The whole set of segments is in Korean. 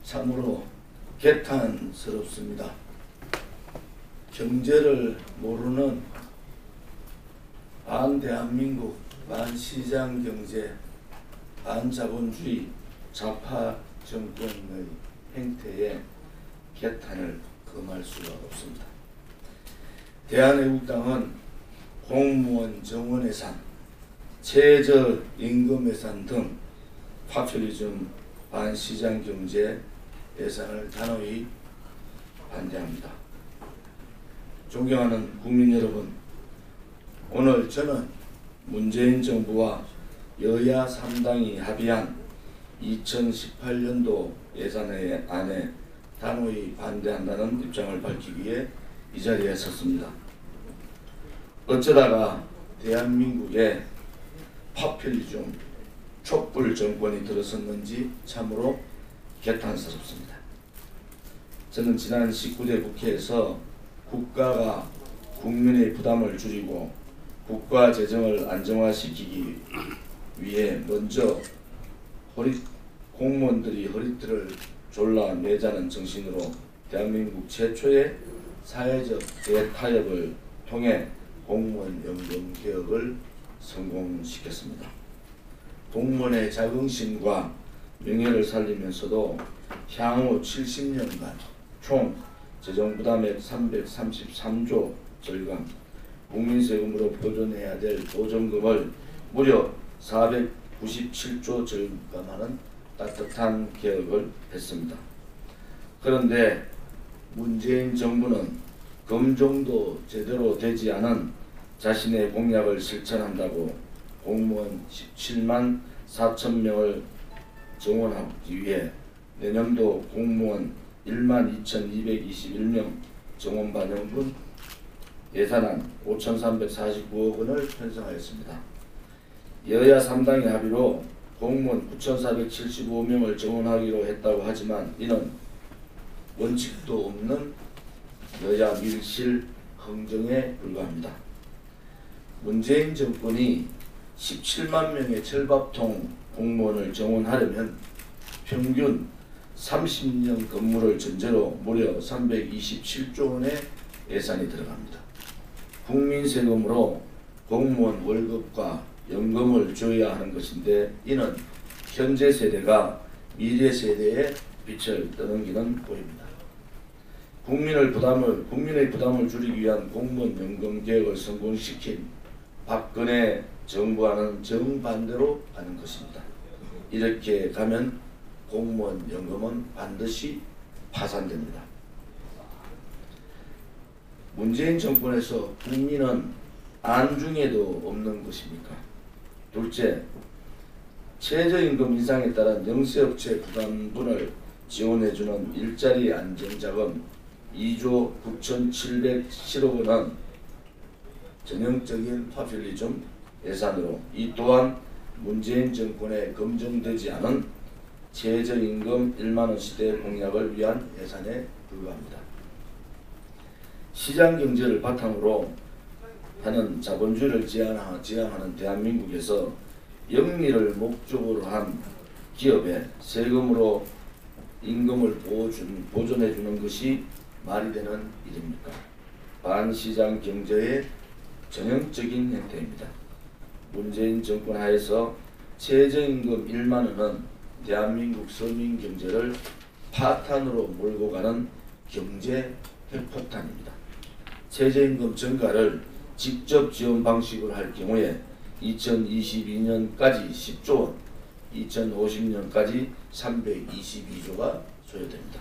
참으로 개탄스럽습니다. 경제를 모르는 반대한민국, 반시장경제, 반자본주의 좌파 정권의 행태에 개탄을 금할 수가 없습니다. 대한애국당은 공무원 정원 예산, 최저임금 예산 등 파퓰리즘 반시장경제 예산을 단호히 반대합니다. 존경하는 국민 여러분, 오늘 저는 문재인 정부와 여야 3당이 합의한 2018년도 예산안에 단호히 반대한다는 입장을 밝히기 위해 이 자리에 섰습니다. 어쩌다가 대한민국에 파퓰리즘 촛불 정권이 들어섰는지 참으로 개탄스럽습니다. 저는 지난 19대 국회에서 국가가 국민의 부담을 줄이고 국가 재정을 안정화시키기 위해 먼저 공무원들이 허리띠를 졸라매자는 정신으로 대한민국 최초의 사회적 대타협을 통해 공무원 연금 개혁을 성공시켰습니다. 공무원의 자긍심과 명예를 살리면서도 향후 70년간 총 재정부담액 333조 절감, 국민세금으로 보존해야 될 보존금을 무려 497조 절감하는 따뜻한 개혁을 했습니다. 그런데 문재인 정부는 검증도 제대로 되지 않은 자신의 공약을 실천한다고 공무원 17만 4천 명을 정원하기 위해 내년도 공무원 1만 2,221명 정원 반영분 예산안 5,349억 원을 편성하였습니다. 여야 3당의 합의로 공무원 9,475명을 정원하기로 했다고 하지만 이는 원칙도 없는 여야 밀실 흥정에 불과합니다. 문재인 정권이 17만 명의 철밥통 공무원을 정원하려면 평균 30년 근무를 전제로 무려 327조 원의 예산이 들어갑니다. 국민 세금으로 공무원 월급과 연금을 줘야 하는 것인데 이는 현재 세대가 미래 세대에 빛을 떠넘기는 꼴입니다. 국민의 부담을 줄이기 위한 공무원 연금 개혁을 성공시킨 박근혜 정부와는 정반대로 가는 것입니다. 이렇게 가면 공무원 연금은 반드시 파산됩니다. 문재인 정권에서 국민은 안중에도 없는 것입니까? 둘째, 최저임금 인상에 따른 영세업체 부담분을 지원해주는 일자리 안정자금 2조 9,707억 원은 전형적인 파퓰리즘 예산으로 이 또한 문재인 정권에 검증되지 않은 최저임금 1만원 시대 공약을 위한 예산에 불과합니다. 시장경제를 바탕으로 하는 자본주의를 지향하는 대한민국에서 영리를 목적으로 한 기업에 세금으로 임금을 보존해주는 것이 말이 되는 일입니까? 반시장 경제의 전형적인 형태입니다. 문재인 정권 하에서 최저임금 1만원은 대한민국 서민 경제를 파탄으로 몰고 가는 경제 핵폭탄입니다. 최저임금 증가를 직접 지원 방식으로 할 경우에 2022년까지 10조 원, 2050년까지 322조가 소요됩니다.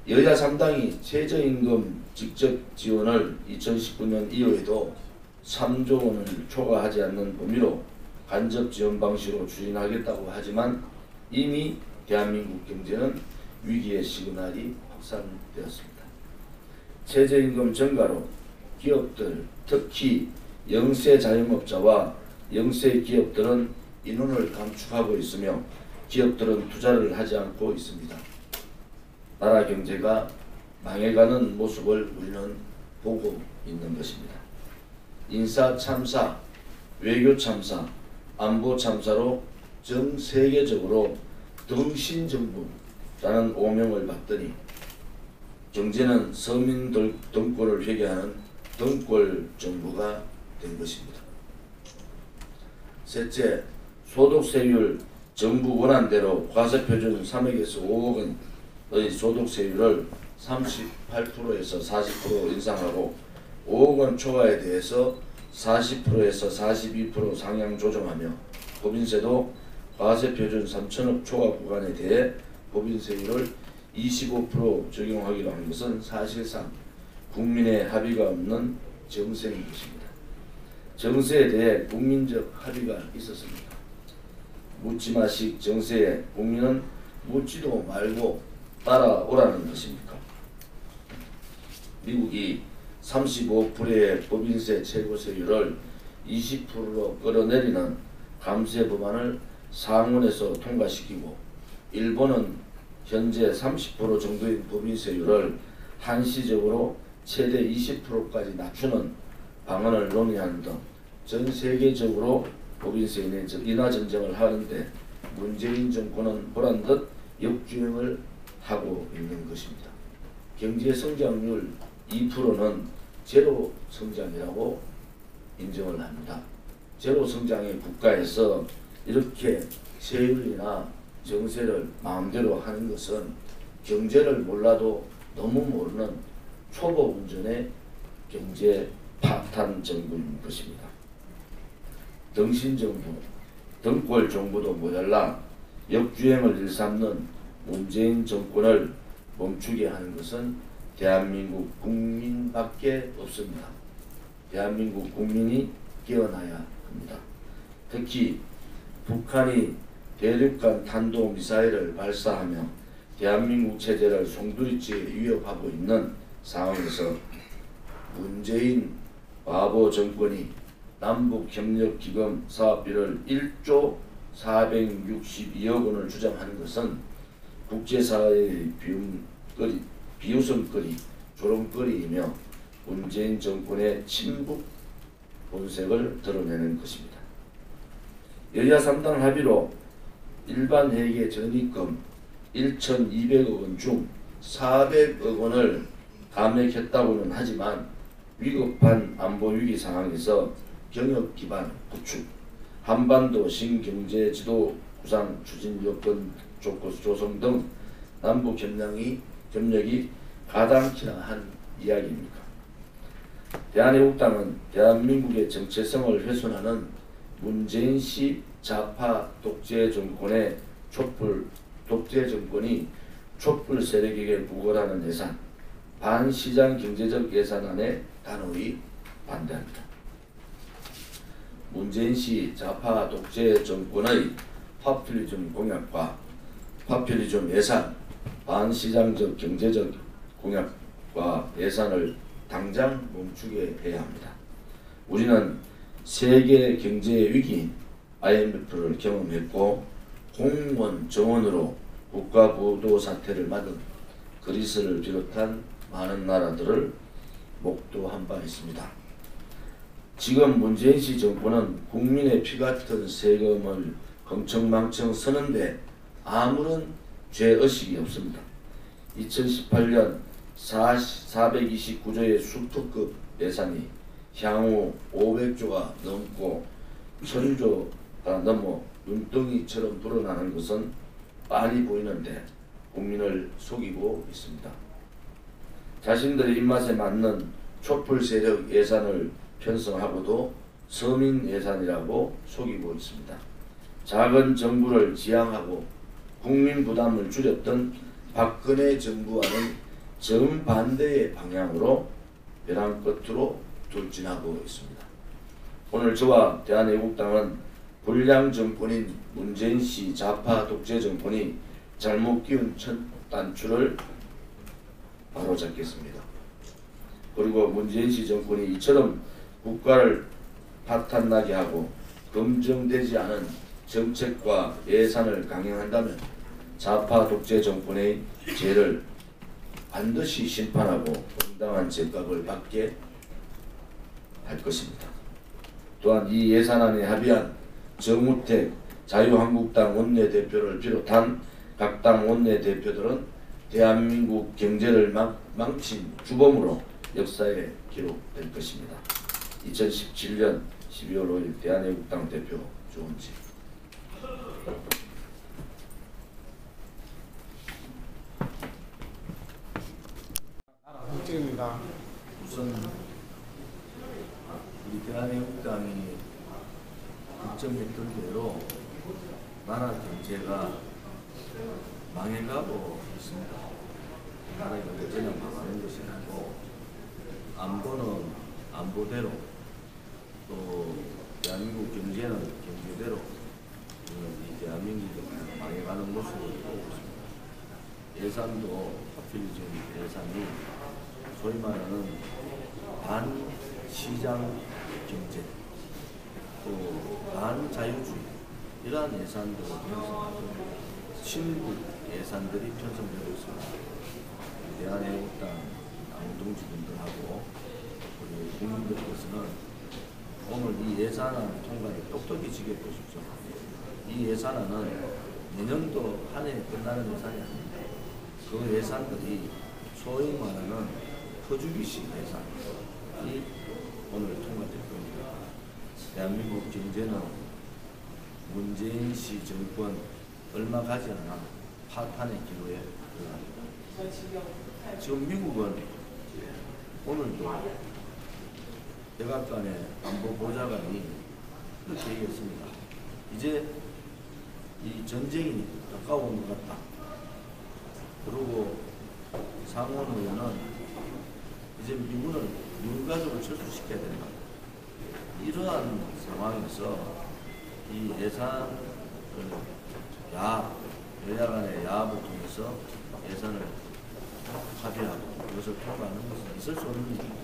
여야 3당이 최저임금 직접 지원을 2019년 이후에도 3조 원을 초과하지 않는 범위로 간접 지원 방식으로 추진하겠다고 하지만 이미 대한민국 경제는 위기의 시그널이 확산되었습니다. 최저임금 증가로 기업들, 특히 영세 자영업자와 영세 기업들은 인원을 감축하고 있으며 기업들은 투자를 하지 않고 있습니다. 나라 경제가 망해가는 모습을 우리는 보고 있는 것입니다. 인사 참사, 외교 참사, 안보 참사로 전 세계적으로 등신정부라는 오명을 받더니 경제는 서민 등골을 회개하는 등골정부가 된 것입니다. 셋째, 소득세율 정부 원안대로 과세표준 3억에서 5억 원의 소득세율을 38%에서 40% 인상하고 5억 원 초과에 대해서 40%에서 42% 상향 조정하며 법인세도 과세표준 3천억 초과 구간에 대해 법인세율을 25% 적용하기로 한 것은 사실상 국민의 합의가 없는 정세인 것입니다. 정세에 대해 국민적 합의가 있었습니다. 묻지마식 정세에 국민은 묻지도 말고 따라오라는 것입니까? 미국이 35%의 법인세 최고세율을 20%로 끌어내리는 감세 법안을 상원에서 통과시키고 일본은 현재 30% 정도인 법인세율을 한시적으로 최대 20%까지 낮추는 방안을 논의하는 등 전 세계적으로 법인세 인하 전쟁을 하는데 문재인 정권은 보란듯 역주행을 하고 있는 것입니다. 경제 성장률 2%는 제로 성장이라고 인정을 합니다. 제로 성장의 국가에서 이렇게 세율이나 정세를 마음대로 하는 것은 경제를 몰라도 너무 모르는 초보 운전의 경제 파탄 정부인 것입니다. 등신정부, 등골정부도 모자라 역주행을 일삼는 문재인 정권을 멈추게 하는 것은 대한민국 국민밖에 없습니다. 대한민국 국민이 깨어나야 합니다. 특히 북한이 대륙간 탄도미사일을 발사하며 대한민국 체제를 송두리째 위협하고 있는 상황에서 문재인 바보 정권이 남북협력기금 사업비를 1조 462억 원을 주장하는 것은 국제사회의 비웃음거리, 조롱거리이며 문재인 정권의 친북 본색을 드러내는 것입니다. 여야 3당 합의로 일반 회계 전입금 1,200억 원 중 400억 원을 감액했다고는 하지만 위급한 안보위기 상황에서 경협기반 구축, 한반도 신경제지도 구상 추진 여건 조성 등 남북 협력이 가당키나 한 이야기입니까? 대한애국당은 대한민국의 정체성을 훼손하는 문재인식 좌파 독재 정권이 촛불 세력에게 구걸하는 예산, 반시장 경제적 예산안에 단호히 반대합니다. 문재인식 좌파 독재 정권의 파퓰리즘 공약과 파퓰리즘 예산, 반시장적 경제적 공약과 예산을 당장 멈추게 해야 합니다. 우리는 세계 경제 위기인 IMF를 경험했고 공무원 정원으로 국가 부도 사태를 맞은 그리스를 비롯한 많은 나라들을 목도한 바 있습니다. 지금 문재인식 정권은 국민의 피 같은 세금을 흥청망청 쓰는데 아무런 죄의식이 없습니다. 2018년 429조의 슈퍼급 예산이 향후 500조가 넘고 1000조가 넘어 눈덩이처럼 불어나는 것은 빤히 보이는데 국민을 속이고 있습니다. 자신들의 입맛에 맞는 촛불 세력 예산을 편성하고도 서민 예산이라고 속이고 있습니다. 작은 정부를 지향하고 국민 부담을 줄였던 박근혜 정부와는 정반대의 방향으로 벼랑 끝으로 돌진하고 있습니다. 오늘 저와 대한애국당은 불량 정권인 문재인식 좌파 독재 정권이 잘못 끼운 첫 단추를 바로잡겠습니다. 그리고 문재인식 정권이 이처럼 국가를 파탄나게 하고 검증되지 않은 정책과 예산을 강행한다면 좌파 독재 정권의 죄를 반드시 심판하고 정당한 죄값을 받게 할 것입니다. 또한 이 예산안에 합의한 정우택 자유한국당 원내대표를 비롯한 각 당 원내대표들은 대한민국 경제를 망친 주범으로 역사에 기록될 것입니다. 2017년 12월 5일 대한애국당 대표 조은지. 찍습니다. 우선 우리 대한애국당이 결정했던 대로 나라 경제가 망해가고 있습니다. 나라가 그냥 망하는 것이 아니고 안보는 안보대로 또 대한민국 경제는 경제대로 이 대한민국이 망해가는 모습을 보고 있습니다. 예산도 하필 지금 예산이 소위 말하는 반시장 경제 또 반자유주의 이러한 예산들을 편성하고 친국 예산들이 편성되고 있습니다. 대한애국당 당동지분들하고 우리 국민들께서는 오늘 이 예산안 통과에 똑똑히 지켜보십시오. 이 예산안은 내년도 한 해 끝나는 예산이 아닙니다. 그 예산들이 소위 말하는 퍼주기식 예산이 오늘 통과될 겁니다. 대한민국 경제는 문재인 씨 정권 얼마 가지 않아 파탄의 기로에 들어갑니다. 지금 미국은 오늘도 백악관의 안보보좌관이 그렇게 얘기했습니다. 이제 이 전쟁이 가까운 것 같다. 그리고 상원 의원은 이제 미군을 미군가족을 철수시켜야 된다. 이러한 상황에서 이 예산을 여야 간의 야합을 통해서 예산을 합의하고 이것을 통과하는 것은 있을 수 없는 일입니다.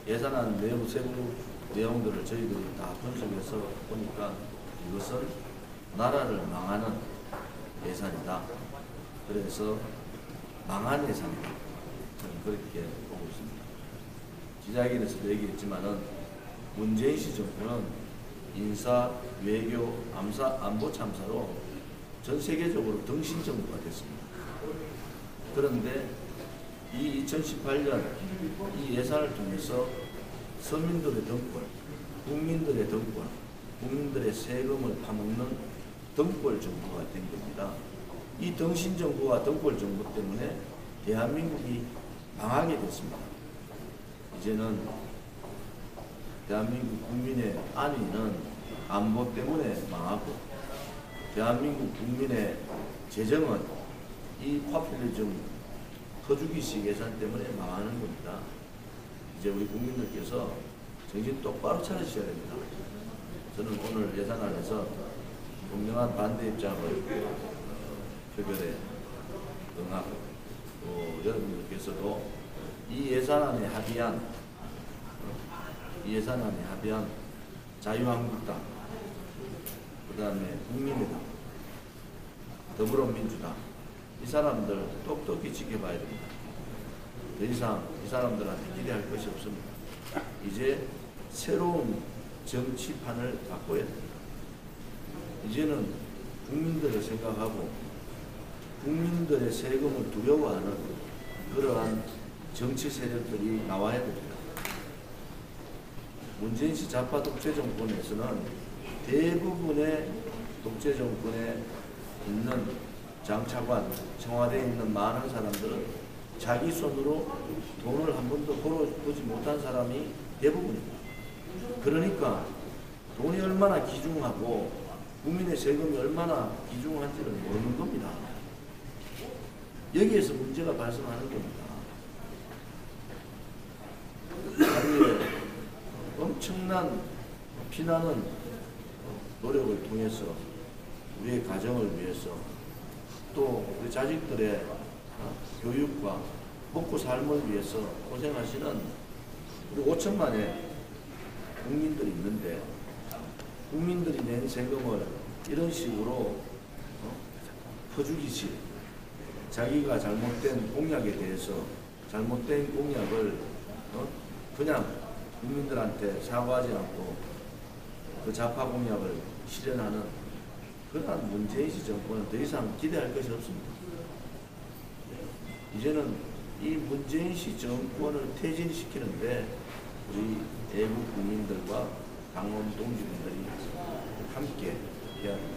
예산안 내부 세부 내용들을 저희들이 다 분석해서 보니까 이것은 나라를 망하는 예산이다. 그래서 망한 예산이다. 저는 그렇게 보고 있습니다. 기자회견에서도 얘기했지만은 문재인 씨 정부는 인사, 외교, 안보 참사로 전 세계적으로 등신 정부가 됐습니다. 그런데 이 2018년 이 예산을 통해서 서민들의 등골, 국민들의 등골, 국민들의 세금을 파먹는 등골 정부가 된 겁니다. 이 등신 정부와 등골 정부 때문에 대한민국이 망하게 됐습니다. 이제는 대한민국 국민의 안위는 안보 때문에 망하고 대한민국 국민의 재정은 이 파퓰리즘 퍼주기식 예산 때문에 망하는 겁니다. 이제 우리 국민들께서 정신 똑바로 차리셔야 됩니다. 저는 오늘 예산안에서 분명한 반대 입장을 표결에 응하고 또 여러분들께서도 이 예산안에 합의한 자유한국당, 그 다음에 국민의당, 더불어민주당 이 사람들 똑똑히 지켜봐야 됩니다. 더 이상 이 사람들한테 기대할 것이 없습니다. 이제 새로운 정치판을 바꿔야 됩니다. 이제는 국민들을 생각하고 국민들의 세금을 두려워하는 그러한 정치 세력들이 나와야 됩니다. 문재인 씨 좌파 독재 정권에서는 대부분의 독재 정권에 있는 장차관, 청와대에 있는 많은 사람들은 자기 손으로 돈을 한 번도 벌어보지 못한 사람이 대부분입니다. 그러니까 돈이 얼마나 귀중하고 국민의 세금이 얼마나 귀중한지를 모르는 겁니다. 여기에서 문제가 발생하는 겁니다. 하루에 엄청난 피나는 노력을 통해서 우리의 가정을 위해서 또 우리 자식들의 교육과 먹고 삶을 위해서 고생하시는 우리 5천만의 국민들이 있는데 국민들이 낸 세금을 이런 식으로 퍼주기식 자기가 잘못된 공약에 대해서 잘못된 공약을 그냥 국민들한테 사과하지 않고 그 좌파 공약을 실현하는 그러한 문재인 씨 정권은 더 이상 기대할 것이 없습니다. 이제는 이 문재인 씨 정권을 퇴진시키는데 우리 애국 국민들과 당원 동지분들이 함께 해야 합니다.